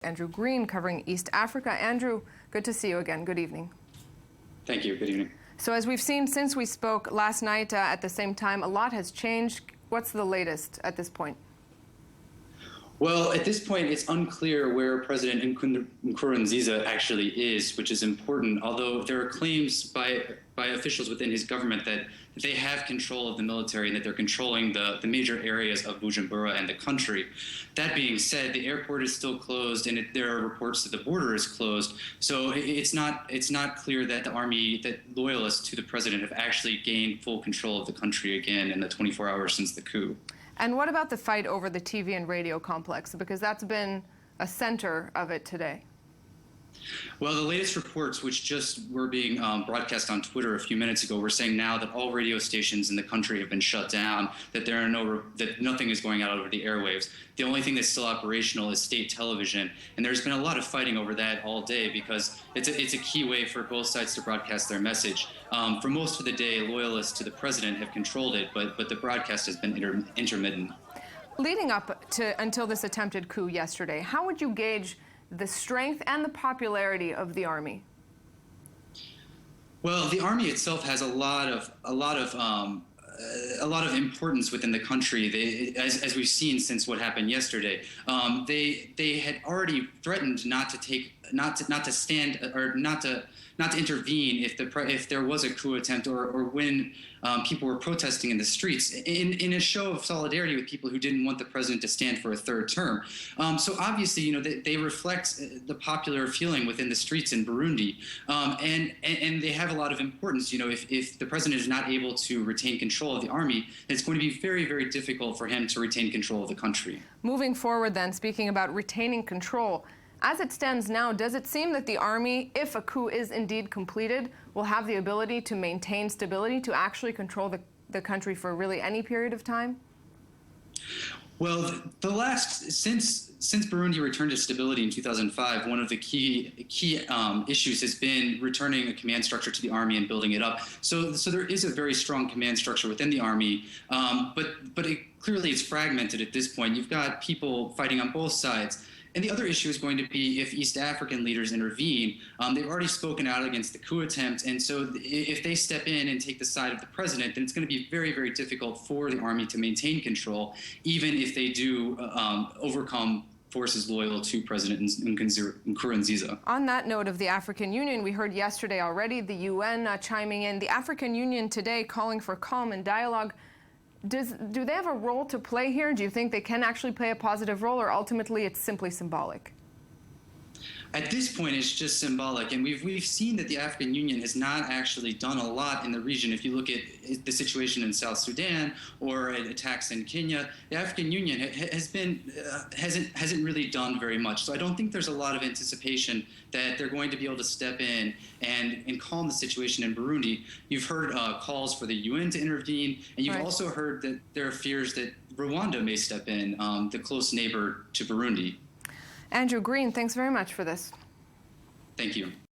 Andrew Green, covering East Africa. Andrew, good to see you again. Good evening. Thank you. Good evening. So as we've seen since we spoke last night at the same time, a lot has changed. What's the latest at this point? Well, at this point, it's unclear where President Nkurunziza actually is, which is important, although there are claims by officials within his government that they have control of the military and that they're controlling the major areas of Bujumbura and the country. That being said, the airport is still closed, and there are reports that the border is closed. So it's not clear that the army, that loyalists to the president, have actually gained full control of the country again in the 24 hours since the coup. And what about the fight over the TV and radio complex? Because that's been a center of it today. Well, the latest reports, which just were being broadcast on Twitter a few minutes ago, were saying now that all radio stations in the country have been shut down, that that nothing is going out over the airwaves. The only thing that's still operational is state television, and there's been a lot of fighting over that all day because it's a key way for both sides to broadcast their message. For most of the day, loyalists to the president have controlled it, but the broadcast has been intermittent. Leading up to until this attempted coup yesterday, how would you gauge the strength and the popularity of the army? Well, the army itself has a lot of importance within the country. As we've seen since what happened yesterday, they had already threatened not to intervene if there was a coup attempt or when people were protesting in the streets in a show of solidarity with people who didn't want the president to stand for a third term. So obviously, they reflect the popular feeling within the streets in Burundi, and they have a lot of importance. If the president is not able to retain control of the army, it's going to be very, very difficult for him to retain control of the country. Moving forward then, speaking about retaining control, as it stands now, does it seem that the army, if a coup is indeed completed, will have the ability to maintain stability, to actually control the country for really any period of time? Well, since Burundi returned to stability in 2005, one of the key issues has been returning a command structure to the army and building it up. So there is a very strong command structure within the army, but clearly it's fragmented at this point. You've got people fighting on both sides. And the other issue is going to be if East African leaders intervene. They've already spoken out against the coup attempt, and so if they step in and take the side of the president, then it's going to be very, very difficult for the army to maintain control, even if they do overcome forces loyal to President Nkurunziza. On that note of the African Union, we heard yesterday already the UN chiming in. The African Union today calling for calm and dialogue. Do they have a role to play here? Do you think they can actually play a positive role, or ultimately it's simply symbolic? At this point, it's just symbolic, and we've seen that the African Union has not actually done a lot in the region. If you look at the situation in South Sudan or attacks in Kenya, the African Union hasn't really done very much. So I don't think there's a lot of anticipation that they're going to be able to step in and calm the situation in Burundi. You've heard calls for the UN to intervene, and you've also heard that there are fears that Rwanda may step in, the close neighbor to Burundi. Andrew Green, thanks very much for this. Thank you.